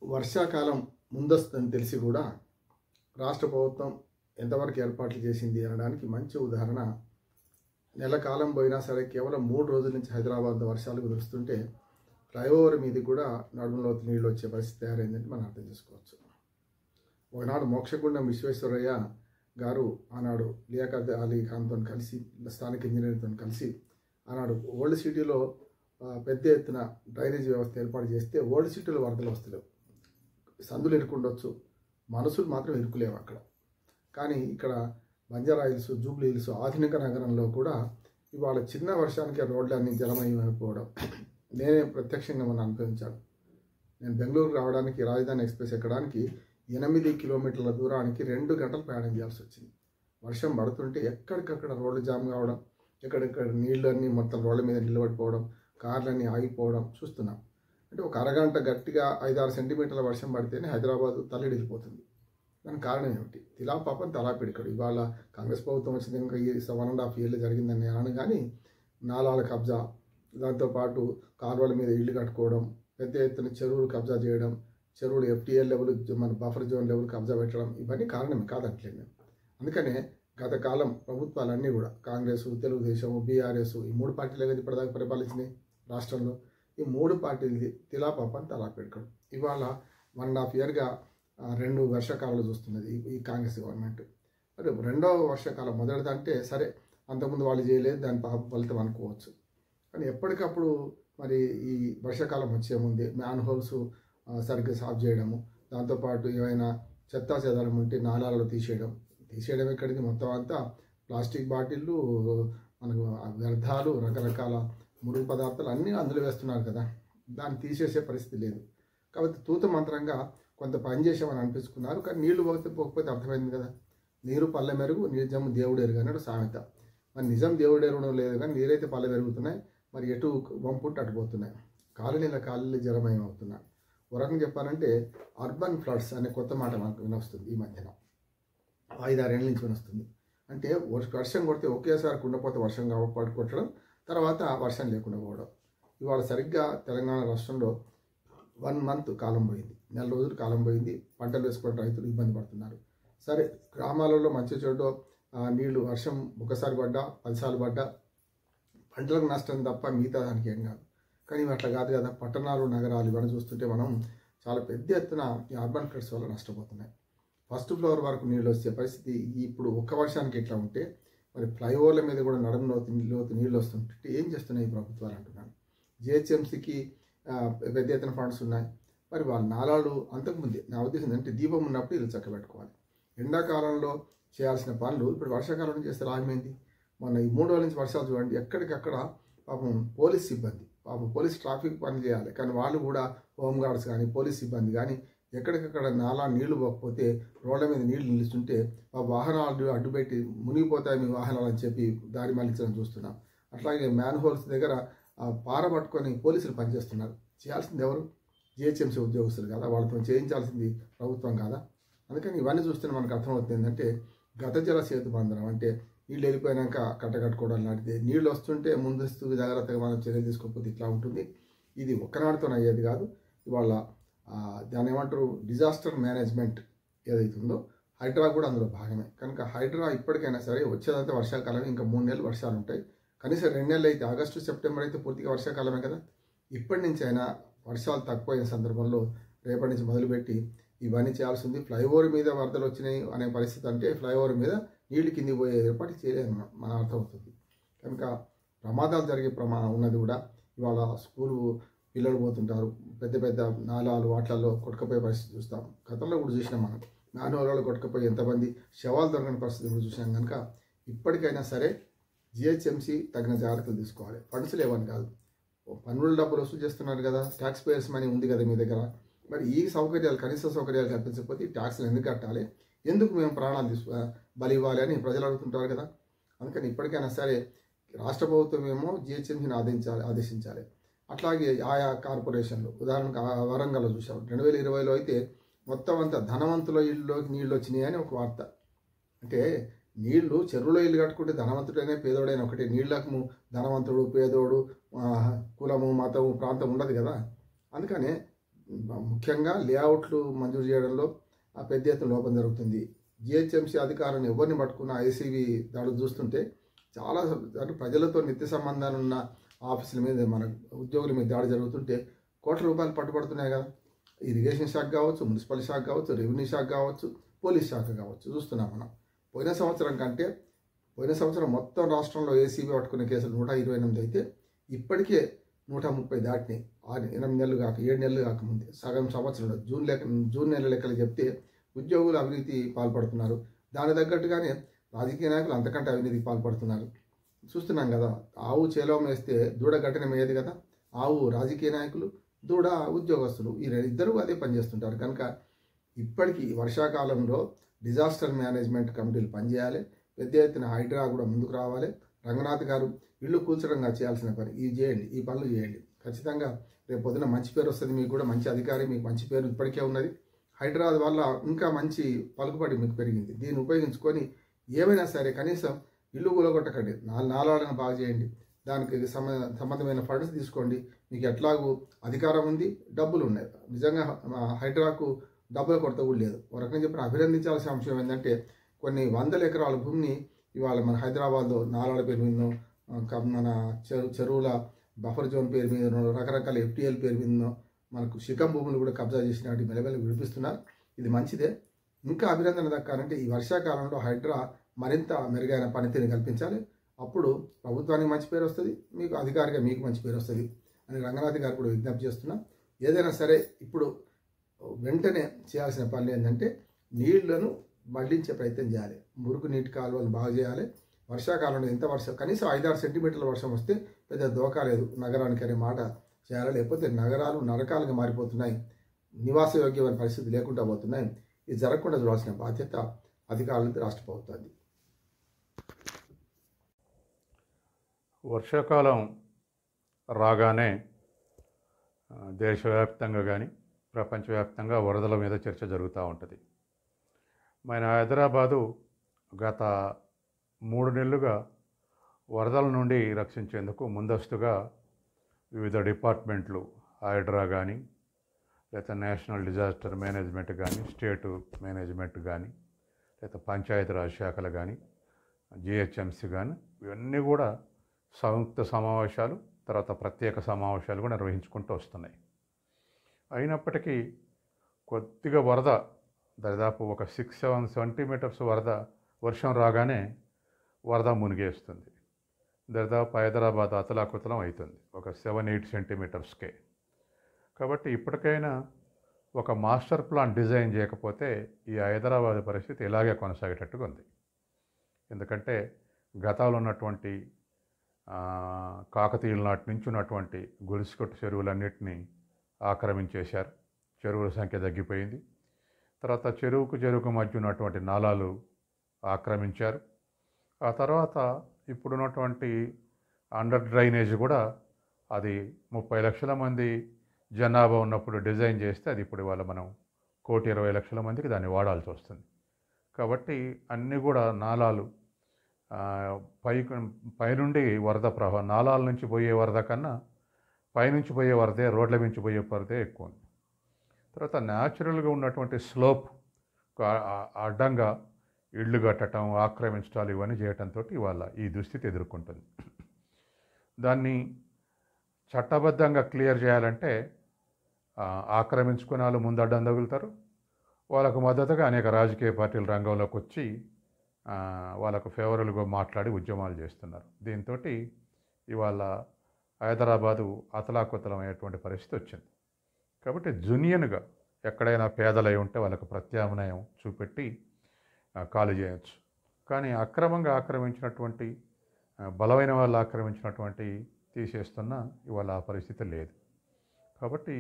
వర్షాకాలం ముందొస్తుందని తెలిసి కూడా రాష్ట్ర ప్రభుత్వం ఎంతవరకు ఏర్పాట్లు చేసింది అనడానికి మంచి ఉదాహరణ. నెల కాలం పోయినా సరే కేవలం 3 రోజుల నుంచి హైదరాబాద్లో వర్షాలు కురుస్తుంటే ఫ్లైఓవర్ మీద కూడా నడుములో నీళ్ళు వచ్చే పరిస్థితి తయారైందని మనం అర్థం చేసుకోవచ్చు. ఒకనాడు మోక్షగుండం విశ్వేశ్వరయ్య గారు ఆనాడు లియాఖత్ అలీ ఖాన్తో కలిసి, స్థానిక ఇంజనీర్తో కలిసి ఆనాడు ఓల్డ్ సిటీలో పెద్ద ఎత్తున డ్రైనేజ్ వ్యవస్థ ఏర్పాటు చేస్తే ఓల్డ్ సిటీలో వరదలు వస్తలేవు. సందులు ఇరుకుండొచ్చు, మనసులు మాత్రం ఇరుకులేవు అక్కడ. కానీ ఇక్కడ బంజారా హిల్స్, జూబ్లీ హిల్స్ ఆధునిక నగరంలో కూడా ఇవాళ చిన్న వర్షానికి రోడ్లన్నీ జలమయమైపోవడం నేనే ప్రత్యక్షంగా మనం అనుభవించాను. నేను బెంగళూరు రావడానికి, రాజధాని ఎక్స్ప్రెస్ ఎక్కడానికి 8 కిలోమీటర్ల దూరానికి 2 గంటలు ప్రయాణం చేయాల్సి వచ్చింది. వర్షం పడుతుంటే ఎక్కడికక్కడ రోడ్లు జామ్ కావడం, ఎక్కడెక్కడ నీళ్ళు అన్నీ మొత్తం రోడ్ల మీద నిలబడిపోవడం, కార్లన్నీ ఆగిపోవడం చూస్తున్నాం. అంటే ఒక అరగంట గట్టిగా 5-6 సెంటీమీటర్ల వర్షం పడితేనే హైదరాబాద్ తల్లడిల్లిపోతుంది. దానికి కారణం ఏమిటి? తిలా పాపం తలా పిడికడు. ఇవాళ కాంగ్రెస్ ప్రభుత్వం వచ్చింది ఇంకా 1.5 years జరిగిందని నేను అనను. కానీ నాలాల కబ్జా, దాంతోపాటు కాలువల మీద ఇళ్ళు కట్టుకోవడం, పెద్ద ఎత్తున చెరువులు కబ్జా చేయడం, చెరువులు FTL లెవెల్, మన బఫర్ జోన్ లెవెల్ కబ్జా పెట్టడం, ఇవన్నీ కారణమే కాదంటలేదు నేను. అందుకనే గత కాలం ప్రభుత్వాలన్నీ కూడా కాంగ్రెస్, తెలుగుదేశం, BRS ఈ 3 పార్టీలే కదా ఇప్పటిదాకా పరిపాలించినాయి రాష్ట్రంలో. ఈ 3 పార్టీలది తిలా పాపం తలా పిడికడు. ఇవాళ 1.5 yearగా 2 వర్షాకాలాలు చూస్తున్నది ఈ కాంగ్రెస్ గవర్నమెంట్. మరి రెండవ వర్షాకాలం మొదటిదంటే సరే, అంతకుముందు వాళ్ళు చేయలేదు, దాని ఫలితం అనుకోవచ్చు. కానీ ఎప్పటికప్పుడు మరి ఈ వర్షాకాలం వచ్చే ముందే మ్యాన్ హోల్స్ సరిగ్గా సాఫ్ చేయడము, దాంతోపాటు ఏమైనా చెత్తా చెదారం ఉంటే నాలాలలో తీసేయడం ఎక్కడికి మొత్తం అంతా ప్లాస్టిక్ బాటిళ్ళు, మనకు వ్యర్థాలు, రకరకాల మురుగు పదార్థాలు అన్నీ అందులో వేస్తున్నారు కదా, దాన్ని తీసేసే పరిస్థితి లేదు. కాబట్టి తూత మంత్రంగా కొంత పని చేసామని అనిపించుకున్నారు. కానీ నీళ్లు పోకపోతే అర్థమైంది కదా, నీరు పల్లె మెరుగు, నిజం దేవుడు ఎరుగు అన్నాడు సామెత. మరి నిజం దేవుడు ఎరగడం లేదు, కానీ నీరైతే పల్లె పెరుగుతున్నాయి, మరి ఎటు వంపుంటే అటుపోతున్నాయి, కాలనీలు జలమయం అవుతున్నాయి. ఒక రకంగా చెప్పాలంటే అర్బన్ ఫ్లడ్స్ అనే కొత్త మాట మనకు వినొస్తుంది ఈ మధ్యన, 5-6 ఏళ్ళ నుంచి వినొస్తుంది. అంటే వర్షం కొడితే ఒకేసారి కుండపోతే వర్షం కొట్టడం, తర్వాత వర్షం లేకుండా పోవడం. ఇవాళ సరిగ్గా తెలంగాణ రాష్ట్రంలో 1 month కాలం పోయింది, 4 రోజులు కాలం పోయింది. పంటలు వేసుకునే రైతులు ఇబ్బంది పడుతున్నారు. సరే, గ్రామాలలో మంచి చెడు నీళ్లు వర్షం ఒకసారి పడ్డా 10 సార్లు పడ్డా పంటలకు నష్టం తప్ప మిగతా దానికి ఏం కాదు. కానీ అట్లా కాదు కదా, పట్టణాలు, నగరాలు ఇవన్నీ చూస్తుంటే మనం చాలా పెద్ద ఎత్తున ఈ అర్బన్ ఫ్లడ్స్ వల్ల నష్టపోతున్నాయి. ఫస్ట్ ఫ్లోర్ వరకు నీళ్ళు వచ్చే పరిస్థితి ఇప్పుడు ఒక్క వర్షానికి ఎట్లా ఉంటే, మరి ఫ్లైఓవర్ల మీద కూడా నడుములోతు నీళ్ళు వస్తుంటే ఏం చేస్తున్నాయి ఈ ప్రభుత్వాలు అంటున్నాను. GHMCకి పెద్ద ఎత్తున ఫండ్స్ ఉన్నాయి. మరి వాళ్ళ నాలాలు అంతకుముందే, నా ఉద్దేశం ఏంటంటే దీపం ఉన్నప్పుడు ఇల్లు చక్కబెట్టుకోవాలి. ఎండాకాలంలో చేయాల్సిన పనులు ఇప్పుడు వర్షాకాలంలో చేస్తే లాభమైంది. మొన్న ఈ 3 రోజుల నుంచి వర్షాలు చూడండి, ఎక్కడికక్కడ పాపం పోలీస్ సిబ్బంది, పోలీస్ ట్రాఫిక్ పనులు చేయాలి, కానీ వాళ్ళు కూడా హోంగార్డ్స్ కానీ పోలీస్ సిబ్బంది కానీ ఎక్కడికక్కడ నాలా నీళ్లు పోకపోతే రోడ్ల మీద నీళ్లు నిలుస్తుంటే వాహనాలు అడ్డుపెట్టి మునిగిపోతాయి మీ వాహనాలు అని చెప్పి దారి మళ్లించడం చూస్తున్నాం. అట్లాగే మ్యాన్ హోల్స్ దగ్గర పార పట్టుకొని పోలీసులు పనిచేస్తున్నారు. చేయాల్సింది ఎవరు? GHMC ఉద్యోగస్తులు కదా, వాళ్ళతో చేయించాల్సింది ప్రభుత్వం కాదా? అందుకని ఇవన్నీ చూస్తే మనకు అర్థమవుతుంది ఏంటంటే గత జల సేతు బంధనం అంటే నీళ్ళు వెళ్ళిపోయాక కట్టకట్టుకోవడం లాంటిది. నీళ్ళు వస్తుంటే ముందస్తు జాగ్రత్తగా మనం చర్యలు తీసుకోకపోతే ఇట్లా ఉంటుంది. ఇది ఒక్కనాటితో అయ్యేది కాదు. ఇవాళ దాని ఏమంటారు, డిజాస్టర్ మేనేజ్మెంట్ ఏదైతుందో హైడ్రా కూడా అందులో భాగమే. కనుక హైడ్రా ఇప్పటికైనా సరే వచ్చేదంతా వర్షాకాలం, ఇంకా 3 నెలలు వర్షాలు ఉంటాయి. కనీసం 2 నెలలు అయితే, ఆగస్టు, సెప్టెంబర్ అయితే పూర్తిగా వర్షాకాలమే కదా. ఇప్పటి నుంచి అయినా వర్షాలు తక్కువైన సందర్భంలో రేపటి నుంచి మొదలుపెట్టి ఇవన్నీ చేయాల్సింది. ఫ్లైఓవర్ మీద వరదలు వచ్చినాయి అనే పరిస్థితి అంటే ఫ్లైఓవర్ మీద నీళ్లు కింది పోయే ఏర్పాటు చేయలేదు మన అర్థమవుతుంది. కనుక ప్రమాదాలు జరిగే ఉన్నది కూడా. ఇవాళ స్కూలు పిల్లలు పోతుంటారు, పెద్ద పెద్ద నాలాలు వాటిలలో కొట్టుకుపోయే పరిస్థితి చూస్తాం. గతంలో కూడా చూసినాం మనం, నానోళ్ళలో కొట్టుకుపోయి ఎంతమంది శవాలు దొరకని పరిస్థితి కూడా చూసాం. కనుక ఇప్పటికైనా సరే GHMC తగిన జాగ్రత్తలు తీసుకోవాలి. ఫండ్స్ లేవని కాదు, పన్నుల డబ్బులు వసూలు చేస్తున్నారు కదా, ట్యాక్స్ పేయర్స్ మనీ ఉంది కదా మీ దగ్గర. మరి ఈ సౌకర్యాలు, కనీస సౌకర్యాలు కల్పించకపోతే ఈ ట్యాక్స్లు ఎందుకు కట్టాలి, ఎందుకు మేము ప్రాణాలు బలి ఇవ్వాలి అని ప్రజలు అడుగుతుంటారు కదా. అందుకని ఇప్పటికైనా సరే రాష్ట్ర ప్రభుత్వం ఏమో GHMCని ఆదేశించాలి. అట్లాగే ఆయా కార్పొరేషన్లు, ఉదాహరణకు వరంగల్లో చూసాం 2020లో అయితే మొత్తం అంతా ధనవంతుల ఇళ్ళలోకి నీళ్ళు వచ్చినాయి అని ఒక వార్త. అంటే నీళ్లు చెరువులో ఇల్లు కట్టుకుంటే ధనవంతుడైనా పేదోడైనా ఒకటి, నీళ్లకు ధనవంతుడు పేదోడు కులము మతము ప్రాంతం ఉండదు కదా. అందుకనే ముఖ్యంగా లేఅవుట్లు మంజూరు చేయడంలో పెద్ద ఎత్తున లోపం జరుగుతుంది. జిహెచ్ఎంసీ అధికారులను ఎవరిని పట్టుకున్న ఐసీబీ దాడులు చూస్తుంటే చాలా అంటే ప్రజలతో నిత్య సంబంధాలు ఉన్న ఆఫీసుల మీద మన ఉద్యోగుల మీద దాడి జరుగుతుంటే కోట్ల రూపాయలు పట్టుబడుతున్నాయి కదా. ఇరిగేషన్ శాఖ కావచ్చు, మున్సిపల్ శాఖ కావచ్చు, రెవెన్యూ శాఖ కావచ్చు, పోలీస్ శాఖ కావచ్చు, చూస్తున్నాం మనం. పోయిన సంవత్సరం మొత్తం రాష్ట్రంలో ఏసీబీ పట్టుకునే కేసులు 128 అయితే ఇప్పటికే 130 దాటినాయి. 8 నెలలు కాక 7 నెలలు కాకముందే సగం సంవత్సరంలో జూన్ నెల లెక్కలు చెప్తే ఉద్యోగులు అవినీతి పాల్పడుతున్నారు. దానికి తగ్గట్టుగానే రాజకీయ నాయకులు అంతకంటే అవినీతికి పాల్పడుతున్నారు. చూస్తున్నాం కదా. ఆవు చేలవం వేస్తే దూడ గట్టిన మేయదు కదా. ఆవు రాజకీయ నాయకులు, దూడ ఉద్యోగస్తులు, ఈ ఇద్దరు అదే పనిచేస్తుంటారు. కనుక ఇప్పటికీ వర్షాకాలంలో డిజాస్టర్ మేనేజ్మెంట్ కమిటీలు పనిచేయాలి. పెద్ద ఎత్తున హైడ్రా కూడా ముందుకు రావాలి. రంగనాథ్ గారు ఇల్లు కూల్చడంగా చేయాల్సిన పని ఇది చేయండి, ఈ పనులు చేయండి. ఖచ్చితంగా రేపు పొద్దున మంచి పేరు వస్తుంది. మీకు కూడా మంచి అధికారి, మీకు మంచి పేరు ఇప్పటికే ఉన్నది. హైడ్రా వల్ల ఇంకా మంచి పలుకుబడి మీకు పెరిగింది. దీన్ని ఉపయోగించుకొని ఏమైనా సరే కనీసం ఇల్లు కూలగొట్టకండి, నాలాలను బాగు చేయండి. దానికి సంబంధమైన ఫండ్స్ తీసుకోండి. మీకు ఎట్లాగూ అధికారం ఉంది, డబ్బులు ఉన్నాయి. నిజంగా హైడ్రాకు డబ్బుల కొరత కూడా లేదు. ఒక రకంగా చెప్పిన అభినందించాల్సిన అంశం ఏంటంటే కొన్ని వందల ఎకరాల భూమిని ఇవాళ మన హైదరాబాద్లో నాలాల పేరు మీద, మన చెరువుల బఫర్ జోన్ పేరు మీద, రకరకాల ఎఫ్టీఎల్ పేరు మీద మనకు శిఖం భూములు కూడా కబ్జా చేసినట్టు మెల్లమెల్ల విడిపిస్తున్నారు. ఇది మంచిదే. ఇంకా అభినందన దక్కాలంటే ఈ వర్షాకాలంలో హైడ్రా మరింత మెరుగైన పనితీరుని కల్పించాలి. అప్పుడు ప్రభుత్వానికి మంచి పేరు వస్తుంది, మీకు అధికారిగా మీకు మంచి పేరు వస్తుంది అని రంగనాథ్ గారు కూడా విజ్ఞప్తి చేస్తున్నా. ఏదైనా సరే ఇప్పుడు వెంటనే చేయాల్సిన పనులు ఏంటంటే నీళ్లను మళ్లించే ప్రయత్నం చేయాలి. మురుగు నీటి కాలువలు బాగు చేయాలి. వర్షాకాలంలో ఎంత వర్షం, కనీసం 5-6 సెంటీమీటర్ల వర్షం వస్తే పెద్ద దోకా లేదు నగరానికి అనే మాట చేయాలి. లేకపోతే నగరాలు నరకాలుగా మారిపోతున్నాయి, నివాసయోగ్యమైన పరిస్థితి లేకుండా పోతున్నాయి. ఇది జరగకుండా చూడాల్సిన బాధ్యత అధికారులది, రాష్ట్ర ప్రభుత్వాన్ని. వర్షాకాలం రాగానే దేశవ్యాప్తంగా కానీ ప్రపంచవ్యాప్తంగా వరదల మీద చర్చ జరుగుతూ ఉంటుంది. మన హైదరాబాదు గత 3 నెలలుగా వరదల నుండి రక్షించేందుకు ముందస్తుగా వివిధ డిపార్ట్మెంట్లు, హైడ్రా కానీ, లేదా నేషనల్ డిజాస్టర్ మేనేజ్మెంట్ కానీ, స్టేటు మేనేజ్మెంట్ కానీ, లేదా పంచాయతీరాజ్ శాఖలు కానీ, జిహెచ్ఎంసీ కానీ, ఇవన్నీ కూడా సంయుక్త సమావేశాలు, తర్వాత ప్రత్యేక సమావేశాలు కూడా నిర్వహించుకుంటూ వస్తున్నాయి. అయినప్పటికీ కొద్దిగా వరద, దాదాపు ఒక 6-7 సెంటీమీటర్స్ వర్షం రాగానే వరద మునిగేస్తుంది. దాదాపు హైదరాబాద్ అతలాకుతలం అవుతుంది ఒక 7-8 సెంటీమీటర్స్కే. కాబట్టి ఇప్పటికైనా ఒక మాస్టర్ ప్లాన్ డిజైన్ చేయకపోతే ఈ హైదరాబాద్ పరిస్థితి ఇలాగే కొనసాగేటట్టుగా ఉంది. ఎందుకంటే గతంలో ఉన్నటువంటి కాకతీయుల నాటి నుంచి ఉన్నటువంటి గొలుసుకట్టు చెరువులన్నింటినీ ఆక్రమించేశారు. చెరువుల సంఖ్య తగ్గిపోయింది. తర్వాత చెరువుకు మధ్య ఉన్నటువంటి నాలాలు ఆక్రమించారు. ఆ తర్వాత ఇప్పుడున్నటువంటి అండర్ డ్రైనేజ్ కూడా అది 30 లక్షల మంది జనాభా ఉన్నప్పుడు డిజైన్ చేస్తే అది ఇప్పుడు ఇవాళ మనం 1,20,00,000 మందికి దాన్ని వాడాల్సి వస్తుంది. కాబట్టి అన్నీ కూడా నాలాలు పైనుండి వరద ప్రవాహం, నాలాల నుంచి పోయే వరద కన్నా పైనుంచి పోయే వరదే, రోడ్ల నుంచి పోయే వరదే ఎక్కువ ఉంది. తర్వాత న్యాచురల్గా ఉన్నటువంటి స్లోప్ అడ్డంగా ఇళ్ళు కట్టడం, ఆక్రమించడాలు ఇవన్నీ చేయడంతో ఇవాళ ఈ దుస్థితి ఎదుర్కొంటుంది. దాన్ని చట్టబద్ధంగా క్లియర్ చేయాలంటే ఆక్రమించుకునే వాళ్ళు ముందు అడ్డం తగులుతారు. వాళ్ళకు మద్దతుగా అనేక రాజకీయ పార్టీలు రంగంలోకి వచ్చి వాళ్ళకు ఫేవరబుల్గా మాట్లాడి ఉద్యమాలు చేస్తున్నారు. దీంతో ఇవాళ హైదరాబాదు అతలాకుతలమైనటువంటి పరిస్థితి వచ్చింది. కాబట్టి జునియన్గా ఎక్కడైనా పేదలై ఉంటే వాళ్ళకు ప్రత్యామ్నాయం చూపెట్టి ఖాళీ చేయవచ్చు. కానీ అక్రమంగా ఆక్రమించినటువంటి, బలమైన వాళ్ళు ఆక్రమించినటువంటి తీసేస్తున్న ఇవాళ ఆ పరిస్థితి లేదు. కాబట్టి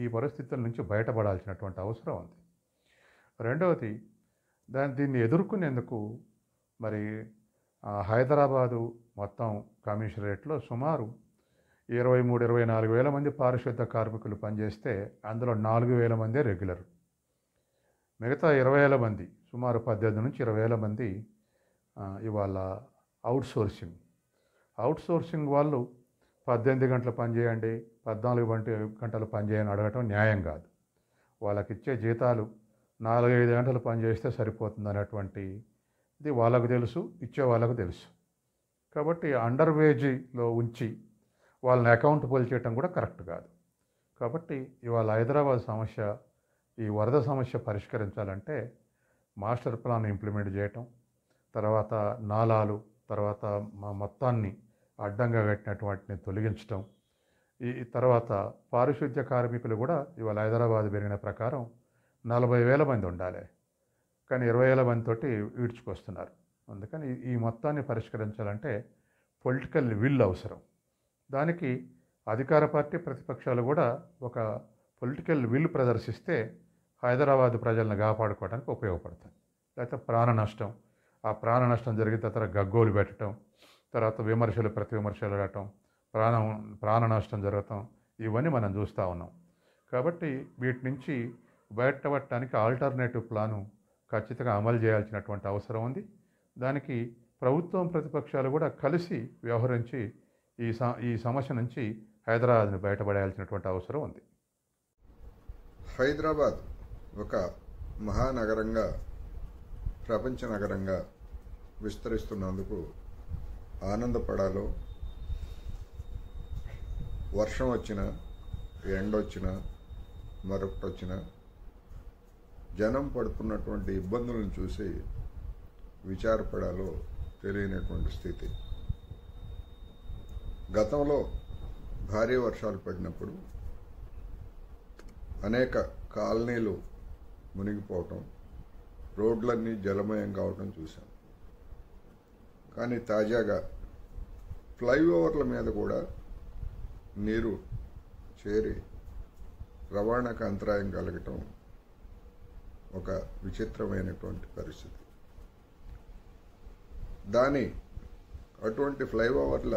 ఈ పరిస్థితుల నుంచి బయటపడాల్సినటువంటి అవసరం ఉంది. రెండవది, దీన్ని ఎదుర్కొనేందుకు మరి హైదరాబాదు మొత్తం కమిషనరేట్లో సుమారు 23-24 వేల మంది పారిశుద్ధ కార్మికులు పనిచేస్తే అందులో 4,000 మందే రెగ్యులర్. మిగతా 20,000 మంది, సుమారు 18-20,000 మంది ఇవాళ అవుట్సోర్సింగ్ వాళ్ళు 18 గంటలు పనిచేయండి, 14 గంటలు పనిచేయని అడగటం న్యాయం కాదు. వాళ్ళకి ఇచ్చే జీతాలు 4-5 గంటలు పనిచేస్తే సరిపోతుంది అనేటువంటి ఇది వాళ్ళకు తెలుసు, ఇచ్చే వాళ్ళకు తెలుసు. కాబట్టి అండర్ వేజ్లో ఉంచి వాళ్ళని అకౌంటబుల్ చేయటం కూడా కరెక్ట్ కాదు. కాబట్టి ఇవాళ హైదరాబాద్ సమస్య, ఈ వరద సమస్య పరిష్కరించాలంటే మాస్టర్ ప్లాన్ ఇంప్లిమెంట్ చేయటం, తర్వాత నాలాలు, తర్వాత మొత్తాన్ని అడ్డంగా కట్టినటువంటిని తొలగించటం, ఈ తర్వాత పారిశుద్ధ్య కార్మికులు కూడా ఇవాళ హైదరాబాద్ పెరిగిన ప్రకారం 40,000 మంది ఉండాలి, కానీ 20,000 మందితోటి ఈడ్చుకొస్తున్నారు. అందుకని ఈ మొత్తాన్ని పరిష్కరించాలంటే పొలిటికల్ విల్ అవసరం. దానికి అధికార పార్టీ, ప్రతిపక్షాలు కూడా ఒక పొలిటికల్ విల్ ప్రదర్శిస్తే హైదరాబాద్ ప్రజలను కాపాడుకోవడానికి ఉపయోగపడుతుంది. లేకపోతే ప్రాణ నష్టం, ఆ ప్రాణ నష్టం జరిగిన తర్వాత గగ్గోలు పెట్టడం, తర్వాత విమర్శలు ప్రతి విమర్శలు పెట్టడం, ప్రాణ నష్టం జరగటం, ఇవన్నీ మనం చూస్తూ ఉన్నాం. కాబట్టి వీటి నుంచి బయటపడటానికి ఆల్టర్నేటివ్ ప్లాను ఖచ్చితంగా అమలు చేయాల్సినటువంటి అవసరం ఉంది. దానికి ప్రభుత్వం, ప్రతిపక్షాలు కూడా కలిసి వ్యవహరించి ఈ సమస్య నుంచి హైదరాబాద్ని బయటపడేయాల్సినటువంటి అవసరం ఉంది. హైదరాబాద్ ఒక మహానగరంగా, ప్రపంచ నగరంగా విస్తరిస్తున్నందుకు ఆనందపడాలో, వర్షం వచ్చినా, ఎండ వచ్చినా, మరొకటి వచ్చినా జనం పడుతున్నటువంటి ఇబ్బందులను చూసి విచారపడాలో తెలియనటువంటి స్థితి. గతంలో భారీ వర్షాలు పడినప్పుడు అనేక కాలనీలు మునిగిపోవటం, రోడ్లన్నీ జలమయం కావటం చూశాం. కానీ తాజాగా ఫ్లైఓవర్ల మీద కూడా నీరు చేరి రవాణాకు అంతరాయం కలగటం ఒక విచిత్రమైనటువంటి పరిస్థితి. అటువంటి ఫ్లైఓవర్ల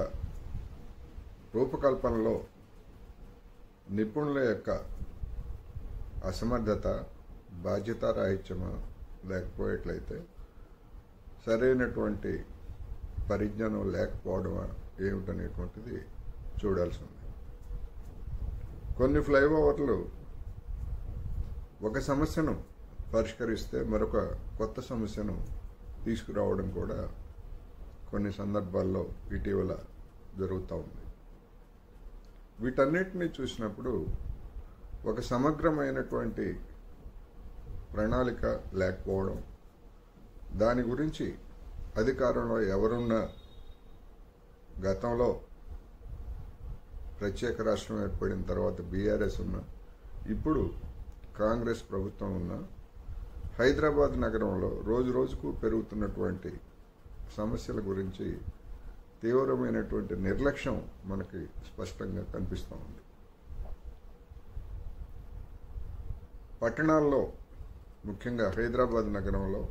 రూపకల్పనలో నిపుణుల యొక్క అసమర్థత, బాధ్యతారాహిత్యమా లేకపోయేట్లయితే సరైనటువంటి పరిజ్ఞానం లేకపోవడమా ఏమిటనేటువంటిది చూడాల్సి ఉంది. కొన్ని ఫ్లైఓవర్లు ఒక సమస్యను పరిష్కరిస్తే మరొక కొత్త సమస్యను తీసుకురావడం కూడా కొన్ని సందర్భాల్లో ఇటీవల జరుగుతూ ఉంది. వీటన్నిటినీ చూసినప్పుడు ఒక సమగ్రమైనటువంటి ప్రణాళిక లేకపోవడం, దాని గురించి అధికారంలో ఎవరున్నా, గతంలో ప్రత్యేక రాష్ట్రం ఏర్పడిన తర్వాత బీఆర్ఎస్ ఉన్నా, ఇప్పుడు కాంగ్రెస్ ప్రభుత్వం ఉన్నా, హైదరాబాద్ నగరంలో రోజు రోజుకు పెరుగుతున్నటువంటి సమస్యల గురించి తీవ్రమైనటువంటి నిర్లక్ష్యం మనకి స్పష్టంగా కనిపిస్తూ ఉంది. పట్టణాల్లో, ముఖ్యంగా హైదరాబాద్ నగరంలో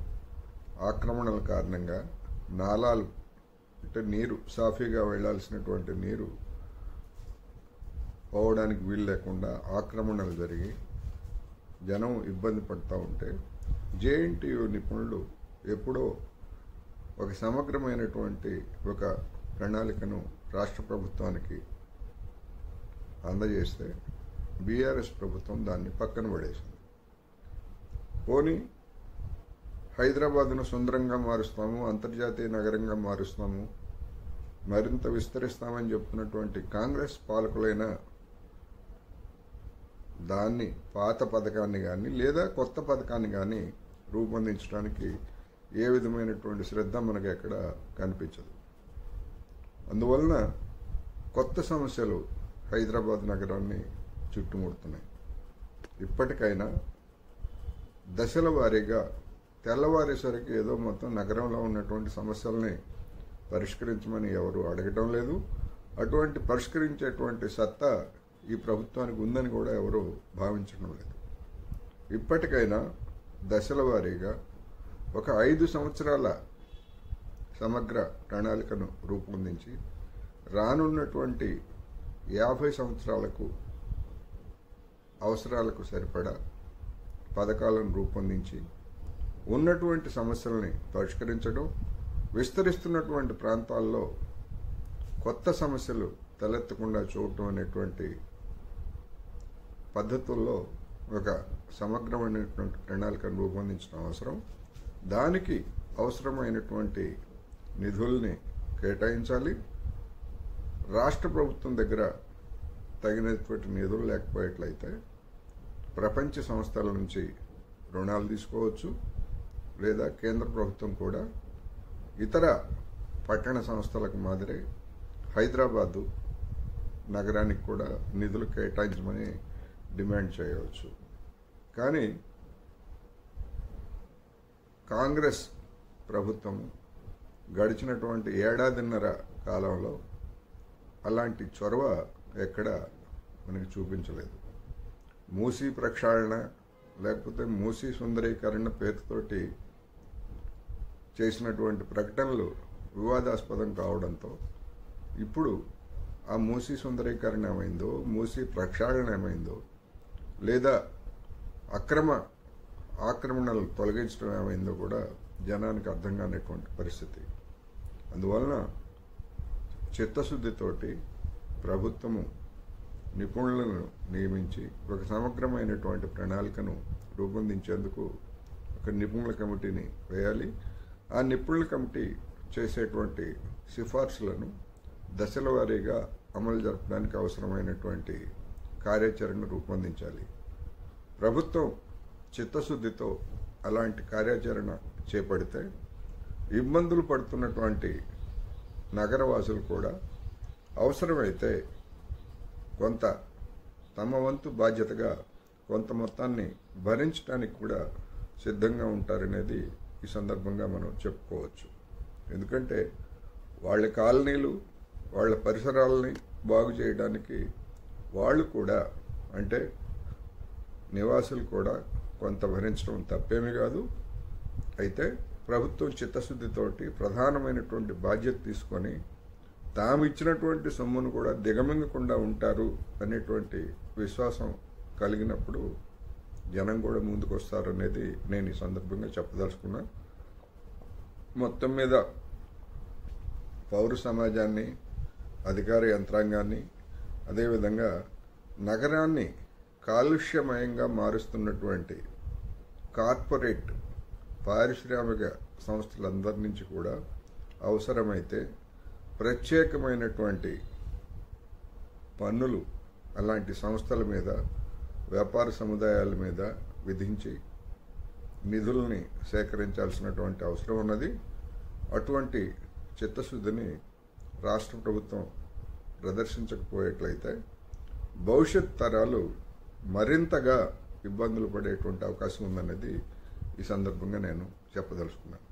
ఆక్రమణల కారణంగా నాలాలు, అంటే నీరు సాఫీగా వెళ్లాల్సినటువంటి నీరు పోవడానికి వీలు లేకుండా ఆక్రమణలు జరిగి జనం ఇబ్బంది పడుతూ ఉంటే జేఎన్టీయూ నిపుణులు ఎప్పుడో ఒక సమగ్రమైనటువంటి ఒక ప్రణాళికను రాష్ట్ర ప్రభుత్వానికి అందజేస్తే బీఆర్ఎస్ ప్రభుత్వం దాన్ని పక్కన పడేసింది. పోనీ హైదరాబాద్ను సుందరంగా మారుస్తాము, అంతర్జాతీయ నగరంగా మారుస్తాము, మరింత విస్తరిస్తామని చెప్తున్నటువంటి కాంగ్రెస్ పాలకులైన దాన్ని, పాత పథకాన్ని కానీ లేదా కొత్త పథకాన్ని కానీ రూపొందించడానికి ఏ విధమైనటువంటి శ్రద్ధ మనకు ఎక్కడ కనిపించదు. అందువలన కొత్త సమస్యలు హైదరాబాద్ నగరాన్ని చుట్టుముడుతున్నాయి. ఇప్పటికైనా దశల వారీగా, తెల్లవారేసరికి ఏదో మొత్తం నగరంలో ఉన్నటువంటి సమస్యల్ని పరిష్కరించమని ఎవరు అడగటం లేదు. అటువంటి పరిష్కరించేటువంటి సత్తా ఈ ప్రభుత్వానికి ఉందని కూడా ఎవరు భావించడం లేదు. ఇప్పటికైనా దశల వారీగా ఒక 5 సంవత్సరాల సమగ్ర ప్రణాళికను రూపొందించి రానున్నటువంటి 50 సంవత్సరాలకు అవసరాలకు సరిపడా పథకాలను రూపొందించి ఉన్నటువంటి సమస్యల్ని పరిష్కరించడం, విస్తరిస్తున్నటువంటి ప్రాంతాల్లో కొత్త సమస్యలు తలెత్తకుండా చూడటం అనేటువంటి పద్ధతుల్లో ఒక సమగ్రమైనటువంటి ప్రణాళికను రూపొందించడం అవసరం. దానికి అవసరమైనటువంటి నిధుల్ని కేటాయించాలి. రాష్ట్ర ప్రభుత్వం దగ్గర తగినటువంటి నిధులు లేకపోయేట్లయితే ప్రపంచ సంస్థల నుంచి రుణాలు తీసుకోవచ్చు, లేదా కేంద్ర ప్రభుత్వం కూడా ఇతర పట్టణ సంస్థలకు మాదిరి హైదరాబాదు నగరానికి కూడా నిధులు కేటాయించమని డిమాండ్ చేయవచ్చు. కానీ కాంగ్రెస్ ప్రభుత్వం గడిచినటువంటి ఏడాదిన్నర కాలంలో అలాంటి చొరవ ఎక్కడ మనకి చూపించలేదు. మూసీ ప్రక్షాళన లేకపోతే మూసీ సుందరీకరణ పేరుతోటి చేసినటువంటి ప్రకటనలు వివాదాస్పదం కావడంతో ఇప్పుడు ఆ మూసీ సుందరీకరణ ఏమైందో, మూసీ ప్రక్షాళన ఏమైందో, లేదా ఆక్రమణలు తొలగించడం ఏమైందో కూడా జనానికి అర్థం కానిటువంటి పరిస్థితి. అందువలన చిత్తశుద్ధితోటి ప్రభుత్వము నిపుణులను నియమించి ఒక సమగ్రమైనటువంటి ప్రణాళికను రూపొందించేందుకు ఒక నిపుణుల కమిటీని వేయాలి. ఆ నిపుణుల కమిటీ చేసేటువంటి సిఫార్సులను దశల వారీగా అమలు జరపడానికి అవసరమైనటువంటి కార్యాచరణ రూపొందించాలి. ప్రభుత్వం చిత్తశుద్ధితో అలాంటి కార్యాచరణ చేపడితే ఇబ్బందులు పడుతున్నటువంటి నగరవాసులు కూడా అవసరమైతే కొంత తమ వంతు బాధ్యతగా కొంత మొత్తాన్ని భరించడానికి కూడా సిద్ధంగా ఉంటారనేది ఈ సందర్భంగా మనం చెప్పుకోవచ్చు. ఎందుకంటే వాళ్ళ కాలనీలు, వాళ్ళ పరిసరాలని బాగు చేయడానికి వాళ్ళు కూడా, అంటే నివాసులు కూడా కొంత భరించడం తప్పేమీ కాదు. అయితే ప్రభుత్వం చిత్తశుద్ధితోటి ప్రధానమైనటువంటి బాధ్యత తీసుకొని తాము ఇచ్చినటువంటి సొమ్మును కూడా దిగమింగకుండా ఉంటారు అనేటువంటి విశ్వాసం కలిగినప్పుడు జనం కూడా ముందుకు వస్తారనేది నేను ఈ సందర్భంగా చెప్పదలుచుకున్నా. మొత్తం మీద పౌర సమాజాన్ని, అధికార యంత్రాంగాన్ని, అదేవిధంగా నగరాన్ని కాలుష్యమయంగా మారుస్తున్నటువంటి కార్పొరేట్ పారిశ్రామిక సంస్థలందరి నుంచి కూడా అవసరమైతే ప్రత్యేకమైనటువంటి పన్నులు అలాంటి సంస్థల మీద, వ్యాపార సముదాయాల మీద విధించి నిధుల్ని సేకరించాల్సినటువంటి అవసరం ఉన్నది. అటువంటి చిత్తశుద్ధిని రాష్ట్ర ప్రభుత్వం ప్రదర్శించకపోయేట్లయితే భవిష్యత్ తరాలు మరింతగా ఇబ్బందులు పడేటువంటి అవకాశం ఉందనేది ఈ సందర్భంగా నేను చెప్పదలుచుకున్నాను.